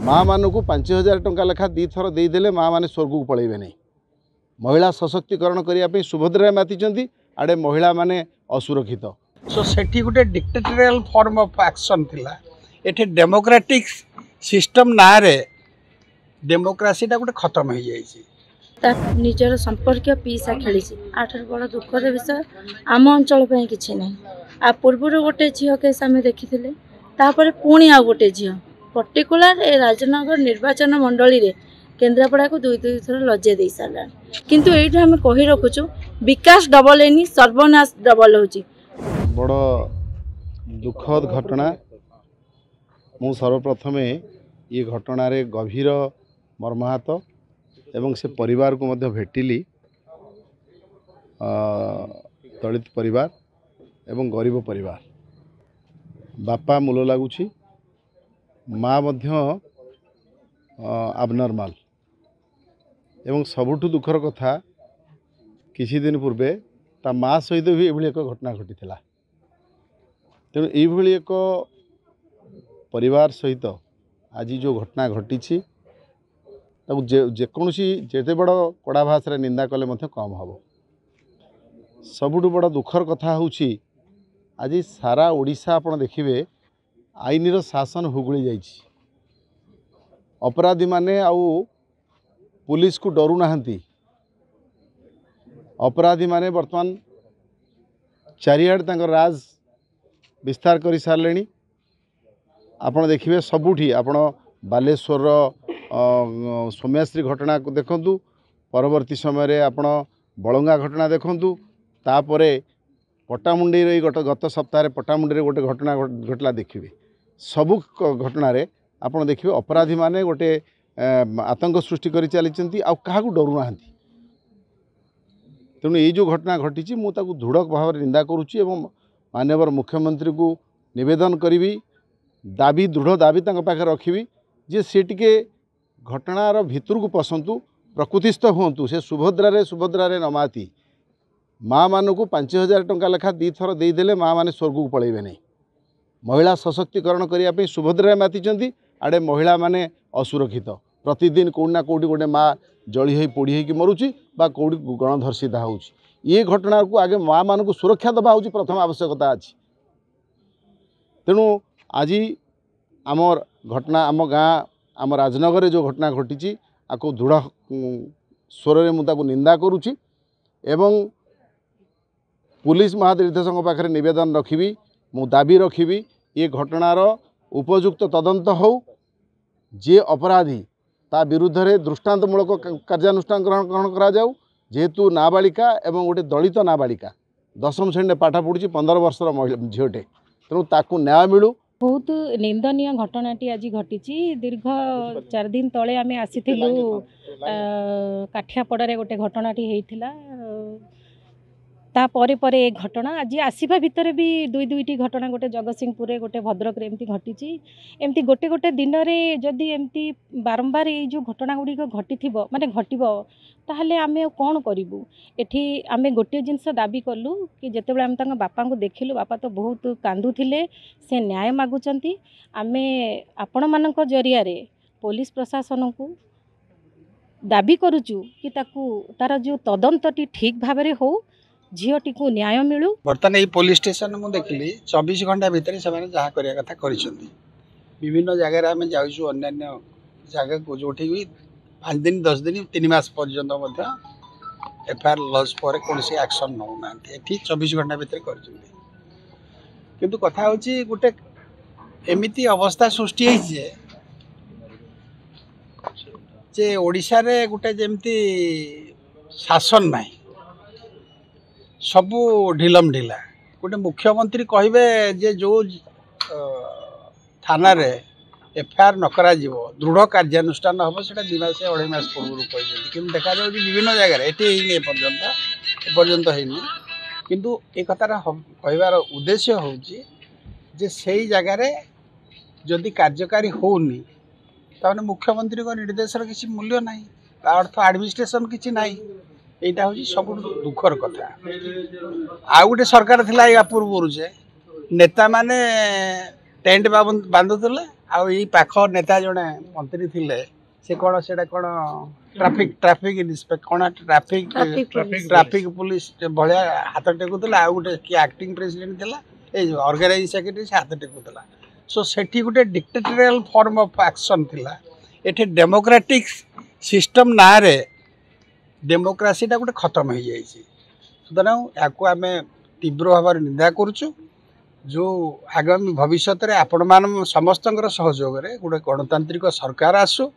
माँ मान को 5,000 टंका लेखा दी थर देदेले माँ मैंने स्वर्ग को पलैबे नहीं। महिला सशक्तिकरण करने सुभद्रा माति आड़े महिला माने असुरक्षित। सो सेठी गोटे डिक्टेटोरियल फॉर्म ऑफ एक्शन थिला। एठी डेमोक्रेटिक सिस्टम ना रे डेमोक्रेसी टा गोटे खत्म हो जाइए। निजर संपर्क पीसा खेली आठर बड़ दुखद विषय आम अंचल कि ना। आ पूर्वर गोटे झील केस आम देखी पुणी आ गोटे झील पर्टिकुलर ए राजनगर निर्वाचन मंडली रे केन्द्रापड़ा को दुई थर लजे दे सारा। किंतु ये आम कही रखुचु विकास डबल है सर्वनाश डबल हो। बड़ दुखद घटना। मु सर्वप्रथमे ये घटना रे गभीर मर्माहत एवं से परिवार को मध्य भेटिली। दलित परिवार एवं गरीब परिवार बापा मूल लगुच माँ मध्य आबनर्माल एवं सबुठु दुखर कथा किसी दिन पूर्वे ता माँ सहित भी एभली एक घटना घटी थिला। तेणु यही एक परिवार सहित आज जो घटना घटी जेकोसी जेते बड़ कड़ा भाषा निंदा कले मध्य कम हम। सबुठु बड़ दुखर कथा होची आज सारा ओडिशा आपण देखिबे आईनर शासन हुगुली जाइछि। अपराधी माने आउ पुलिस को डरू नाहंती। अपराधी माने वर्तमान चारिआड तांकर राज विस्तार कर सारे। आपण देखिए सबुठी आपण बालेश्वर सौम्याश्री घटना को देखंतु, परवर्ती समय रे आपण बलंगा घटना देखंतु, तापरे पट्टामुंडी रे गत सप्ताह पट्टामुंडी रे गोटे घटना घटला देखिए। सबु घटना रे आपण देखिए अपराधी माने गोटे आतंक सृष्टि करि चलिचंती आ काहाकू डरू नाहंती। तेणु ये जो घटना घटी मु ताकू दृढ़ भाव निंदा करुच्ची एवं माननीय मुख्यमंत्री को निवेदन करी दाबी दृढ़ दाबी पाखे रखी जे सी टिके घटनार भितर को पसंतु प्रकृतिस्थ हूँ। से सुभद्रा रे नमाती माँ मान को 5,000 टंका लेखा दी थर देदेले माँ मैंने स्वर्ग को पलैबे नहीं। महिला सशक्तिकरण करने सुभद्रा माति आड़े महिला माने असुरक्षित। प्रतिदिन कौटना कौटी गोटे माँ जली हो पोड़ी हो मरुची बा कौटी गणधर्षिता हो। ये घटना को आगे माँ मान को सुरक्षा दबा हूँ प्रथम आवश्यकता अच्छी। तेणु आज आमर घटना आम गाँ आम राजनगर जो घटना घटी आपको दृढ़ स्वर में मुझे निंदा करुच्ची एवं पुलिस महानिर्देशक पाखे निवेदन रखी मु दाबी रखी ये घटनार उपयुक्त तदंत हो। जे अपराधी ता विरुद्ध रे दृष्टांतमूलक कार्यानुष्ठान ग्रहण करा जाऊ। जेहेतु नाबालिका एवं गोटे दलित नाबालिका 10म श्रेणी पाठ पढ़ुची 15 वर्षर झीटे तेणु ताकू न्याय मिलू। बहुत निंदनीय घटनाटी आज घटी। दीर्घ 4 दिन तले आम आसीलु काठियापड़े गोटे घटनाटी होता तापर पर ए घटना आज आसवा भितर भी दुईटी घटना गोटे जगतसिंहपुर गोटे भद्रक एमती घटी। एमती गोटे गोटे दिन में जदि एमती बारंबार ये जो घटना गुड़िक घटी माने घटब ताहले आमे कौन करूँ। एठी आमे गोटे जिनस दाबी कलु कि जिते आम तक बापा को देखिलु बापा तो बहुत कांदुथिले से न्याय मागुचंती। आमे आपण मानक जरिया रे पुलिस प्रशासन को दाबी करुचु कि तार जो तदंतटी ठीक भाव में हो झीटी को न्याय मिलू। बर्तमान ये पुलिस स्टेशन मुझे देखिली 24 घंटा भितर से जहाँ करने कथा कर विभिन्न जगह आम जाऊँ अन्य जगह को जो 5 दिन 10 दिन 3 मास पर्यंत एफआईआर लॉज पर कौन एक्शन नौना 24 घंटा भितर कर कथा हूँ गोटे एमती अवस्था सृष्टि जे ओडिशा रे गोटे जमती शासन ना सबू ढिलम ढिला। गोटे मुख्यमंत्री कहे जे जो थाना रे एफआईआर न करा दृढ़ कार्यानुष्ठान हम से 2 मास 2.5 मास पूर्व कहते कि देखा जाए विभिन्न जगह ये पर्यंत होनी किंतु एक कथार कहबार उद्देश्य हूँ जे से जगार जदि कार्यकारी होनी ताने मुख्यमंत्री को निर्देश किसी मूल्य ना अर्थ एडमिनिस्ट्रेशन किसी ना। यहाँ हूँ सब दुखर कथा। आ गए सरकार थी या पूर्व जे नेता माने टेंट बांधुले आई पाख नेता जड़े मंत्री थिले से कौन से कौन ट्राफिक इन्स्पेक्टर कौन ट्राफिक पुलिस भाया हाथ टेकुला आ गोटे कि एक्टिंग प्रेसिडेंट थिला ऑर्गेनाइजिंग सेक्रेटरी से हाथ टेकुला सो सेठी गोटे डिक्टेटोरियल फॉर्म ऑफ एक्शन थिला एठे डेमोक्रेटिक सिस्टम ना रे डेमोक्रेसीटा गोटे खत्म हो जाए सुतरां या आम तीव्र भाव निंदा करुचु जो आगामी भविष्य में आपण मान समस्त सहयोग गोटे गणतांत्रिक सरकार आसू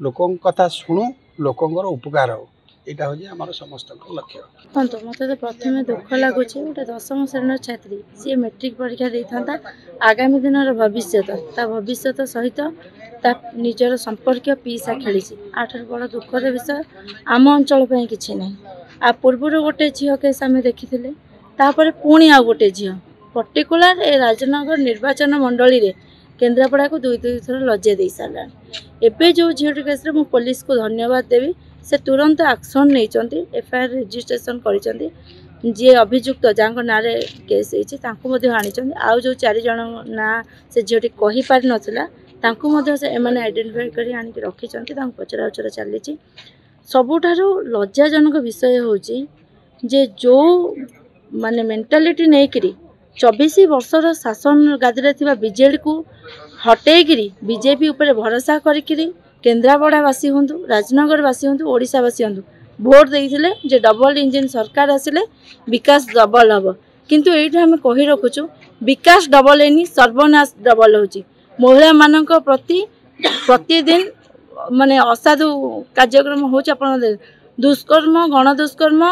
लोकों कथा शुणु लोकंर उपकार हो यहाँ हूँ आम समस्त लक्ष्य। देखो मत तो प्रथम दुख लगुच गोटे 10वीं श्रेणी छात्री सी मेट्रिक परीक्षा दे था आगामी दिन भविष्य भविष्य सहित निजर संपर्क पीसा खेली आठर बड़ दुखद विषय आम अंचल कि ना आ पूर्वर गोटे झील केस आम देखी पुणी आ गोटे झील पर्टिकुलर ए राजनगर निर्वाचन मंडली रे केन्द्रापड़ा को दुई थर लज्जा दे सारा एवं जो झील केस मु पुलिस को धन्यवाद देवी से तुरंत एक्शन नहीं एफआईआर रजिस्ट्रेशन कर जी अभियुक्त जहाँ ना केस होती आनी आउ जो 4 जन ना से झील कही पारि नथिला से एमाने आइडेंटिफाई कर आनिक रखी पचरा उचरा चली सबुठारु लज्जाजनक विषय होची जे जो माने मेंटालिटी नहीं करी 24 वर्षर शासन गादी थिबा बीजेडी को हटेकरी बीजेपी उपरे भरोसा करिकरी केन्द्रापड़ावासी हूँ राजनगरवासी हूँ ओडिशावासी हूँ भोट देइथिले जे डबल इंजिन सरकार आसिले विकास डबल हम किंतु एठी हम कहि रखुचु विकास डबल एनी सर्वनाश डबल होची महिला मानक प्रति प्रतिदिन माने असाधु कार्यक्रम होची अपन दुष्कर्म गण दुष्कर्म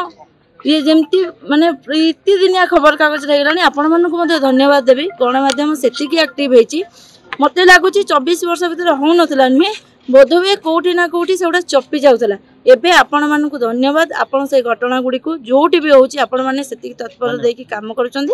ये जमती माने प्रतिदिनिया खबर कागज रही आपण मानक धन्यवाद देवी गणमाध्यम से एक्टिव होती मत लगुच 24 वर्ष भर हो नाला नुहे बोधवे कौटी ना कौटी से गोटे चपी जाऊला एवं आपण मानक धन्यवाद आपण से घटना गुड़ी को जोटी भी होची आपण माने सेतिक तत्पर देकी काम करुचंदी।